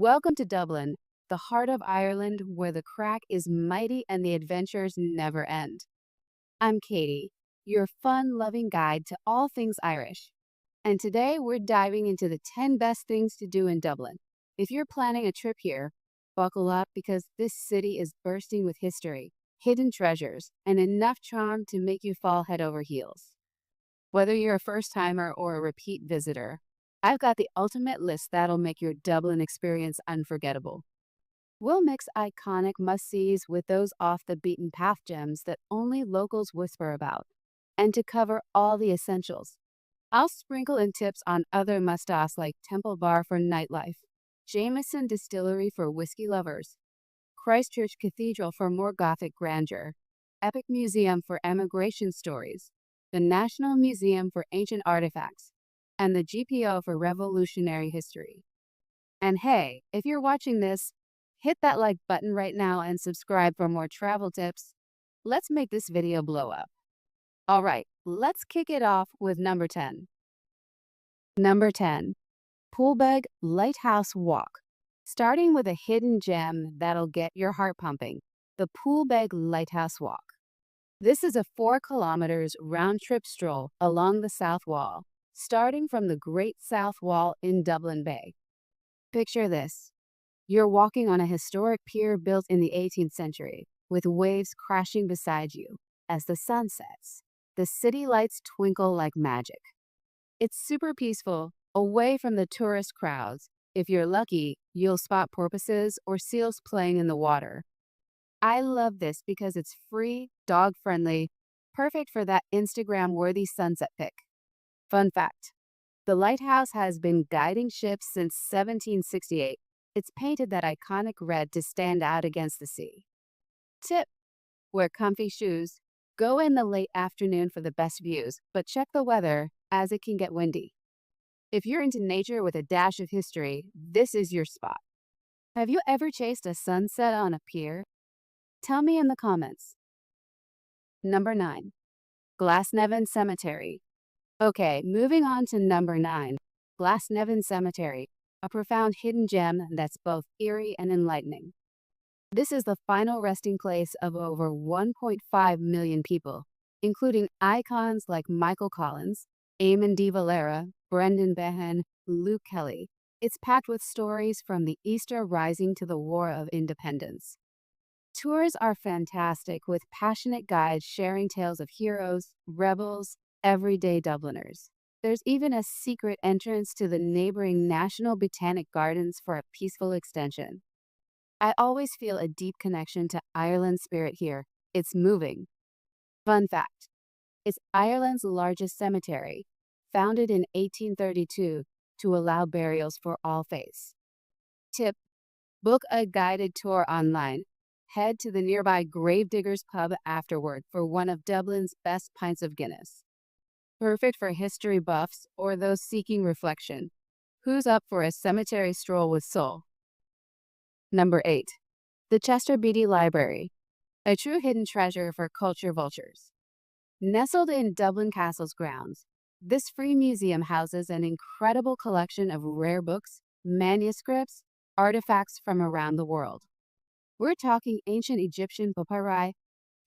Welcome to Dublin, the heart of Ireland where the crack is mighty and the adventures never end. I'm Katie, your fun loving guide to all things Irish. And today we're diving into the 10 best things to do in Dublin. If you're planning a trip here, buckle up because this city is bursting with history, hidden treasures, and enough charm to make you fall head over heels. Whether you're a first timer or a repeat visitor, I've got the ultimate list that'll make your Dublin experience unforgettable. We'll mix iconic must-sees with those off-the-beaten-path gems that only locals whisper about. And to cover all the essentials, I'll sprinkle in tips on other must-offs like Temple Bar for nightlife, Jameson Distillery for whiskey lovers, Christchurch Cathedral for more Gothic grandeur, Epic Museum for emigration stories, the National Museum for ancient artifacts, and the GPO for revolutionary history. And hey, if you're watching this, hit that like button right now and subscribe for more travel tips. Let's make this video blow up. All right, let's kick it off with number 10. Number 10, Poolbeg Lighthouse Walk. Starting with a hidden gem that'll get your heart pumping, the Poolbeg Lighthouse Walk. This is a 4 kilometers round-trip stroll along the South Wall, starting from the Great South Wall in Dublin Bay. Picture this. You're walking on a historic pier built in the 18th century, with waves crashing beside you. As the sun sets, the city lights twinkle like magic. It's super peaceful, away from the tourist crowds. If you're lucky, you'll spot porpoises or seals playing in the water. I love this because it's free, dog-friendly, perfect for that Instagram-worthy sunset pic. Fun fact, the lighthouse has been guiding ships since 1768. It's painted that iconic red to stand out against the sea. Tip: wear comfy shoes. Go in the late afternoon for the best views, but check the weather as it can get windy. If you're into nature with a dash of history, this is your spot. Have you ever chased a sunset on a pier? Tell me in the comments. Number 9. Glasnevin Cemetery. Okay, moving on to number 9. Glasnevin Cemetery, a profound hidden gem that's both eerie and enlightening. This is the final resting place of over 1.5 million people, including icons like Michael Collins, Eamon de Valera, Brendan Behan, Luke Kelly. It's packed with stories from the Easter Rising to the War of Independence. Tours are fantastic, with passionate guides sharing tales of heroes, rebels, everyday Dubliners. There's even a secret entrance to the neighboring National Botanic Gardens for a peaceful extension. I always feel a deep connection to Ireland's spirit here. It's moving. Fun fact, it's Ireland's largest cemetery, founded in 1832 to allow burials for all faiths. Tip: book a guided tour online. Head to the nearby Gravediggers pub afterward for one of Dublin's best pints of Guinness. Perfect for history buffs or those seeking reflection. Who's up for a cemetery stroll with soul? Number 8. The Chester Beatty Library, a true hidden treasure for culture vultures. Nestled in Dublin Castle's grounds, this free museum houses an incredible collection of rare books, manuscripts, artifacts from around the world. We're talking ancient Egyptian papyri,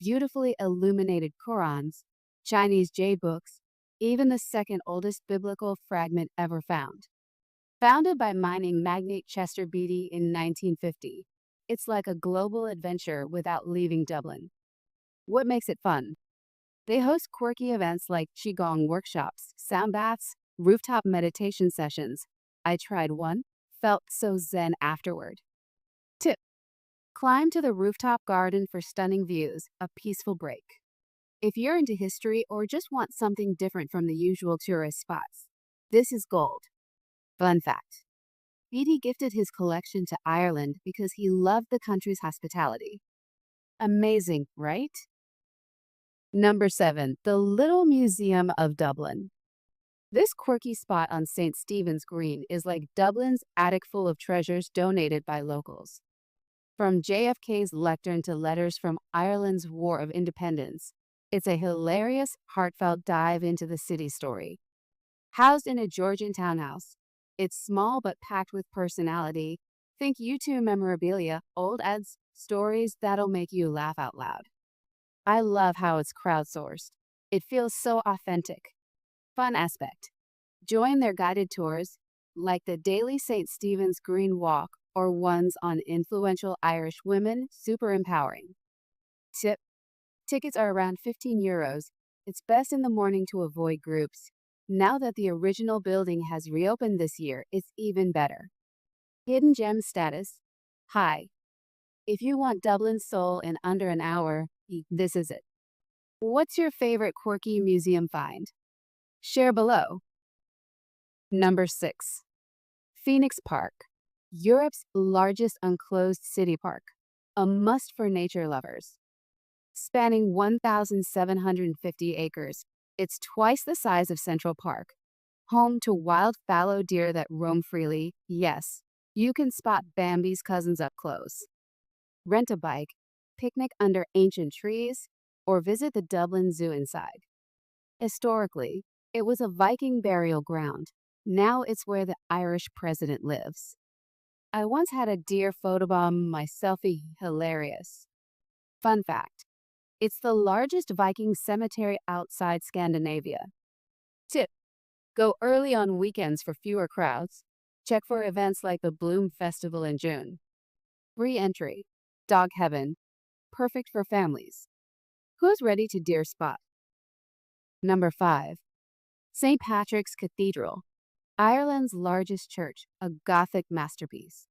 beautifully illuminated Qurans, Chinese jade books, even the second oldest biblical fragment ever found. Founded by mining magnate Chester Beatty in 1950, it's like a global adventure without leaving Dublin. What makes it fun? They host quirky events like Qigong workshops, sound baths, rooftop meditation sessions. I tried one, felt so zen afterward. Tip: climb to the rooftop garden for stunning views, a peaceful break. If you're into history or just want something different from the usual tourist spots, this is gold. Fun fact, Beatty gifted his collection to Ireland because he loved the country's hospitality. Amazing, right? Number 7. The Little Museum of Dublin. This quirky spot on St. Stephen's Green is like Dublin's attic full of treasures donated by locals. From JFK's lectern to letters from Ireland's War of Independence, it's a hilarious, heartfelt dive into the city story. Housed in a Georgian townhouse, it's small but packed with personality, Think U2 memorabilia, old ads, stories that'll make you laugh out loud. I love how it's crowdsourced. It feels so authentic. Fun aspect. Join their guided tours, like the daily St. Stephen's Green Walk or ones on influential Irish women, super empowering. Tip. Tickets are around €15. It's best in the morning to avoid groups. Now that the original building has reopened this year, it's even better. Hidden gem status. Hi. If you want Dublin soul in under an hour, this is it. What's your favorite quirky museum find? Share below. Number 6. Phoenix Park, Europe's largest enclosed city park, a must for nature lovers. Spanning 1,750 acres, it's twice the size of Central Park, home to wild fallow deer that roam freely. Yes, you can spot Bambi's cousins up close. Rent a bike, picnic under ancient trees, or visit the Dublin Zoo inside. Historically, it was a Viking burial ground. Now it's where the Irish president lives. I once had a deer photobomb my selfie. Hilarious. Fun fact. It's the largest Viking cemetery outside Scandinavia. Tip. Go early on weekends for fewer crowds. Check for events like the Bloom Festival in June. Free entry. Dog heaven. Perfect for families. Who's ready to deer spot? Number 5. St. Patrick's Cathedral, Ireland's largest church, a Gothic masterpiece.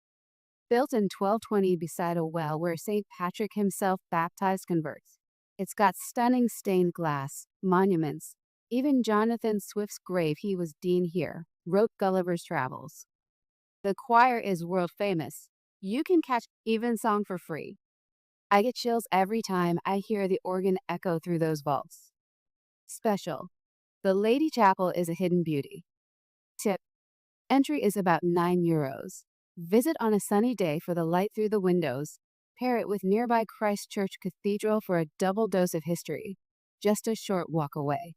Built in 1220 beside a well where St. Patrick himself baptized converts. It's got stunning stained glass, monuments. Even Jonathan Swift's grave, he was dean here, wrote Gulliver's Travels. The choir is world famous. You can catch evensong for free. I get chills every time I hear the organ echo through those vaults. Special. The Lady Chapel is a hidden beauty. Tip. Entry is about €9. Visit on a sunny day for the light through the windows. Pair it with nearby Christ Church Cathedral for a double dose of history. Just a short walk away.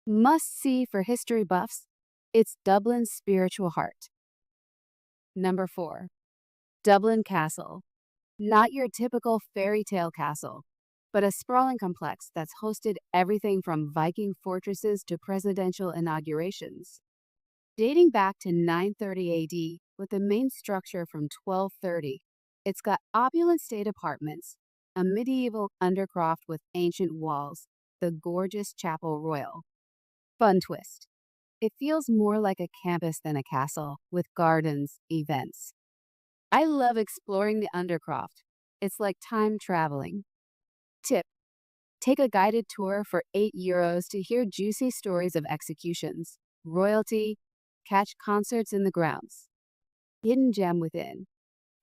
Must see for history buffs. It's Dublin's spiritual heart. Number 4. Dublin Castle. Not your typical fairy tale castle, but a sprawling complex that's hosted everything from Viking fortresses to presidential inaugurations. Dating back to 930 AD, with the main structure from 1230, it's got opulent state apartments, a medieval undercroft with ancient walls, the gorgeous Chapel Royal. Fun twist. It feels more like a campus than a castle, with gardens, events. I love exploring the undercroft. It's like time traveling. Tip. Take a guided tour for €8 to hear juicy stories of executions, royalty, catch concerts in the grounds. Hidden gem within.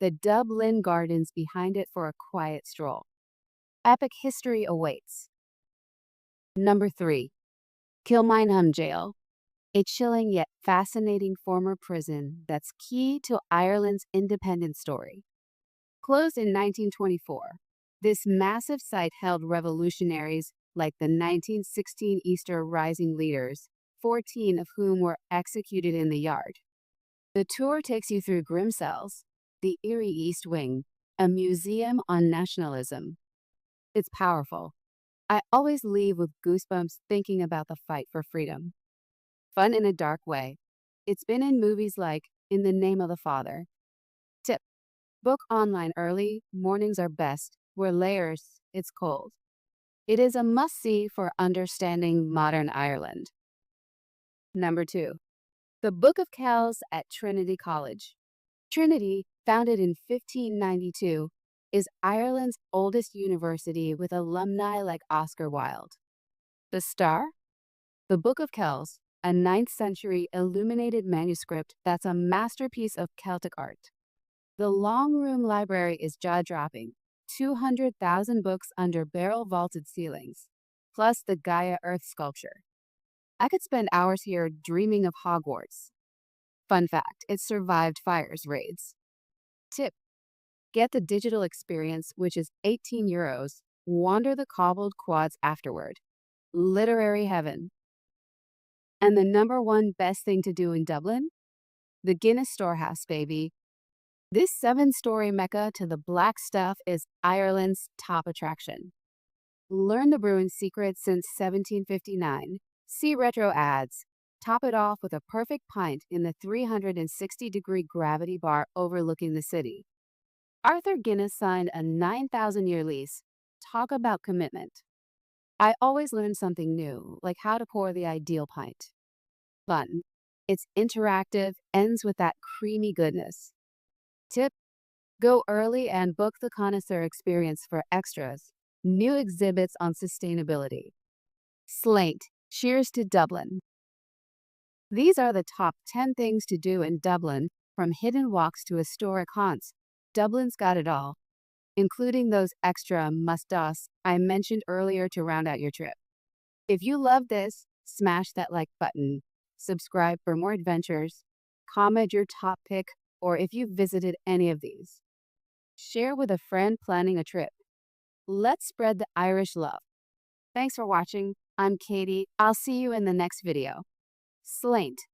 The Dublin Gardens behind it for a quiet stroll. Epic history awaits. Number 3. Kilmainham Gaol. A chilling yet fascinating former prison that's key to Ireland's independence story. Closed in 1924, this massive site held revolutionaries like the 1916 Easter Rising leaders, 14 of whom were executed in the yard. The tour takes you through grim cells, the eerie East Wing, a museum on nationalism. It's powerful. I always leave with goosebumps thinking about the fight for freedom. Fun in a dark way. It's been in movies like In the Name of the Father. Tip. Book online early, mornings are best. Wear layers, it's cold. It is a must-see for understanding modern Ireland. Number 2. The Book of Kells at Trinity College. Trinity, founded in 1592, is Ireland's oldest university with alumni like Oscar Wilde. The star? The Book of Kells, a 9th century illuminated manuscript that's a masterpiece of Celtic art. The Long Room Library is jaw-dropping, 200,000 books under barrel-vaulted ceilings, plus the Gaia Earth sculpture. I could spend hours here dreaming of Hogwarts. Fun fact, it survived fires raids. Tip. Get the digital experience, which is €18. Wander the cobbled quads afterward. Literary heaven. And the number one best thing to do in Dublin? The Guinness Storehouse, baby. This seven-story mecca to the black stuff is Ireland's top attraction. Learn the brewing secret since 1759. See retro ads. Top it off with a perfect pint in the 360-degree gravity bar overlooking the city. Arthur Guinness signed a 9,000-year lease. Talk about commitment. I always learn something new, like how to pour the ideal pint. Fun. It's interactive, ends with that creamy goodness. Tip: go early and book the connoisseur experience for extras. New exhibits on sustainability. Slate. Cheers to Dublin. These are the top 10 things to do in Dublin, from hidden walks to historic haunts. Dublin's got it all, including those extra must-dos I mentioned earlier to round out your trip. If you love this, smash that like button, subscribe for more adventures, comment your top pick, or if you've visited any of these. Share with a friend planning a trip. Let's spread the Irish love. Thanks for watching. I'm Katie. I'll see you in the next video. Slate.